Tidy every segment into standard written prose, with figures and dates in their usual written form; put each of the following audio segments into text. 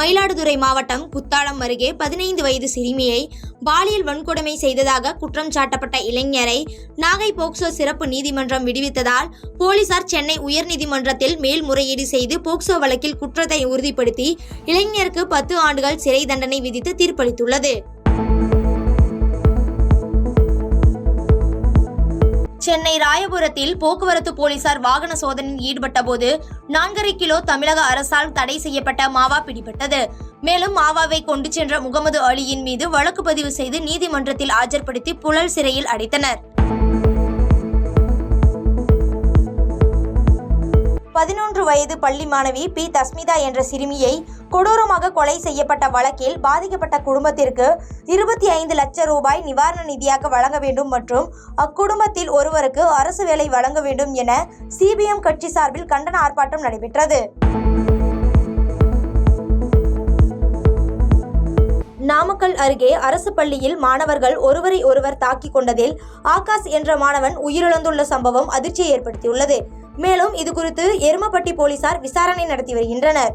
மயிலாடுதுறை மாவட்டம் குத்தாலம் அருகே 15 வயது சிறுமியை பாலியல் வன்கொடுமை செய்ததாக குற்றம் சாட்டப்பட்ட இளைஞரை நாகை போக்சோ சிறப்பு நீதிமன்றம் விடுவித்ததால் போலீசார் சென்னை உயர்நீதிமன்றத்தில் மேல்முறையீடு செய்து போக்சோ வழக்கில் குற்றத்தை உறுதிப்படுத்தி இளைஞருக்கு 10 ஆண்டுகள் சிறை தண்டனை விதித்து தீர்ப்பளித்துள்ளது. சென்னை ராயபுரத்தில் போக்குவரத்து போலீசார் வாகன சோதனையில் ஈடுபட்ட போது 4.5 கிலோ தமிழக அரசால் தடை செய்யப்பட்ட மாவா பிடிபட்டது. மேலும் மாவாவை கொண்டு சென்ற முகமது அலியின் மீது வழக்கு பதிவு செய்து நீதிமன்றத்தில் ஆஜர்படுத்தி புழல் சிறையில் அடைத்தனர். 11 வயது பள்ளி மாணவி பி. தஸ்மிதா என்ற சிறுமியை கொடூரமாக கொலை செய்யப்பட்ட வழக்கில் பாதிக்கப்பட்ட குடும்பத்திற்கு 25 லட்சம் ரூபாய் நிவாரண நிதியாக வழங்க வேண்டும் மற்றும் அக்குடும்பத்தில் ஒருவருக்கு அரசு வேலை வழங்க வேண்டும் என CPM கட்சி சார்பில் கண்டன ஆர்ப்பாட்டம் நடைபெற்றது. நாமக்கல் அருகே அரசு பள்ளியில் மாணவர்கள் ஒருவரை ஒருவர் தாக்கிக் கொண்டதில் ஆகாஷ் என்ற மாணவன் உயிரிழந்துள்ள சம்பவம் அதிர்ச்சியை ஏற்படுத்தியுள்ளது. மேலும் இதுகுறித்து எருமப்பட்டி போலீசார் விசாரணை நடத்தி வருகின்றனர்.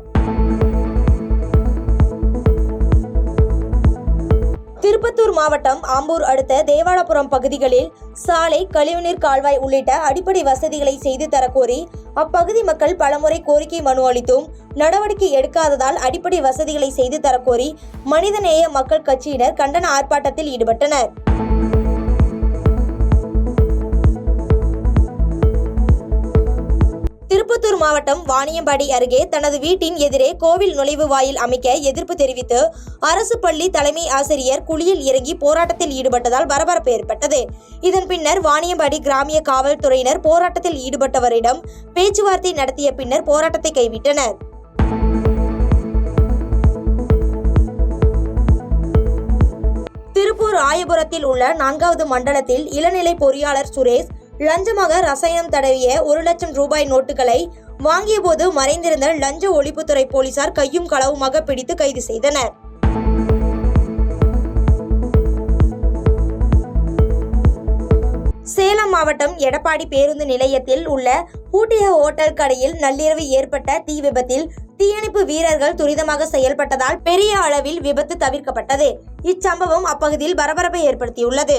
திருப்பத்தூர் மாவட்டம் ஆம்பூர் அடுத்த தேவாலபுரம் பகுதிகளில் சாலை, கழிவுநீர் கால்வாய் உள்ளிட்ட அடிப்படை வசதிகளை செய்து தரக்கோரி அப்பகுதி மக்கள் பலமுறை கோரிக்கை மனு அளித்தும் நடவடிக்கை எடுக்காததால் அடிப்படை வசதிகளை செய்து தரக்கோரி மனிதநேய மக்கள் கட்சியினர் கண்டன ஆர்ப்பாட்டத்தில் ஈடுபட்டனர். திருப்பத்தூர் மாவட்டம் வாணியம்பாடி அருகே தனது வீட்டின் எதிரே கோவில் நுழைவு வாயில் அமைக்க எதிர்ப்பு தெரிவித்து அரசு பள்ளி தலைமை ஆசிரியர் குழியில் இறங்கி போராட்டத்தில் ஈடுபட்டதால் பரபரப்பு ஏற்பட்டது. இதன் பின்னர் வாணியம்பாடி கிராமிய காவல்துறையினர் போராட்டத்தில் ஈடுபட்டவரிடம் பேச்சுவார்த்தை நடத்திய பின்னர் போராட்டத்தை கைவிட்டனர். திருப்பூர் ராயபுரத்தில் உள்ள 4வது மண்டலத்தில் இளநிலை பொறியாளர் சுரேஷ் லஞ்சமாக ரசாயனம் தடவிய 1 லட்சம் ரூபாய் நோட்டுகளை வாங்கிய போது மறைந்திருந்த லஞ்ச ஒழிப்புத்துறை போலீசார் கையும் களவுமாக பிடித்து கைது செய்தனர். சேலம் மாவட்டம் எடப்பாடி பேருந்து நிலையத்தில் உள்ள பூட்டிய ஓட்டல் கடையில் நள்ளிரவு ஏற்பட்ட தீ விபத்தில் தீயணைப்பு வீரர்கள் துரிதமாக செயல்பட்டதால் பெரிய அளவில் விபத்து தவிர்க்கப்பட்டது. இச்சம்பவம் அப்பகுதியில் பரபரப்பை ஏற்படுத்தியுள்ளது.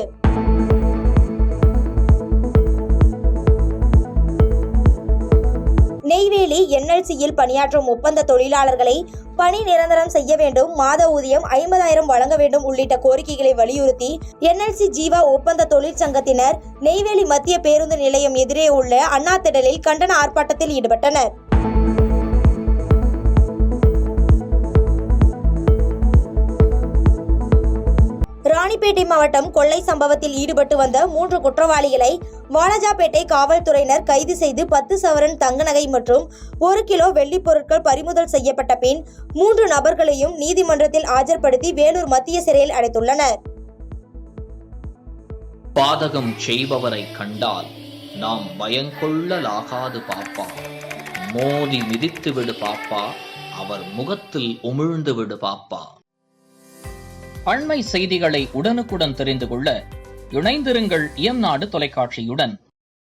நெய்வேலி NLCயில் பணியாற்றும் ஒப்பந்த தொழிலாளர்களை பணி நிரந்தரம் செய்ய வேண்டும், மாத ஊதியம் 50,000 வழங்க வேண்டும் உள்ளிட்ட கோரிக்கைகளை வலியுறுத்தி NLC ஜீவா ஒப்பந்த தொழிற்சங்கத்தினர் நெய்வேலி மத்திய பேருந்து நிலையம் எதிரே உள்ள அண்ணா திடலில் கண்டன ஆர்ப்பாட்டத்தில் ஈடுபட்டனர். ராணிப்பேட்டை மாவட்டம் கொள்ளை சம்பவத்தில் ஈடுபட்டு வந்த 3 குற்றவாளிகளை வாலாஜாபேட்டை காவல்துறையினர் கைது செய்து 10 சவரன் தங்க நகை மற்றும் 1 கிலோ வெள்ளி பொருட்கள் பறிமுதல் செய்யப்பட்ட பின் 3 நபர்களையும் நீதிமன்றத்தில் ஆஜர்படுத்தி வேலூர் மத்திய சிறையில் அடைத்துள்ளனர். பாதகம் செய்பவரை கண்டால் நாம் பயங்கொள்ளலாகாது பாப்பா, மோதி மிதித்து விடு பாப்பா, அவர் முகத்தில் உமிழ்ந்து விடு பாப்பா. அண்மை செய்திகளை உடனுக்குடன் தெரிந்து கொள்ள இணைந்திருங்கள் இயம்நாடு தொலைக்காட்சியுடன்.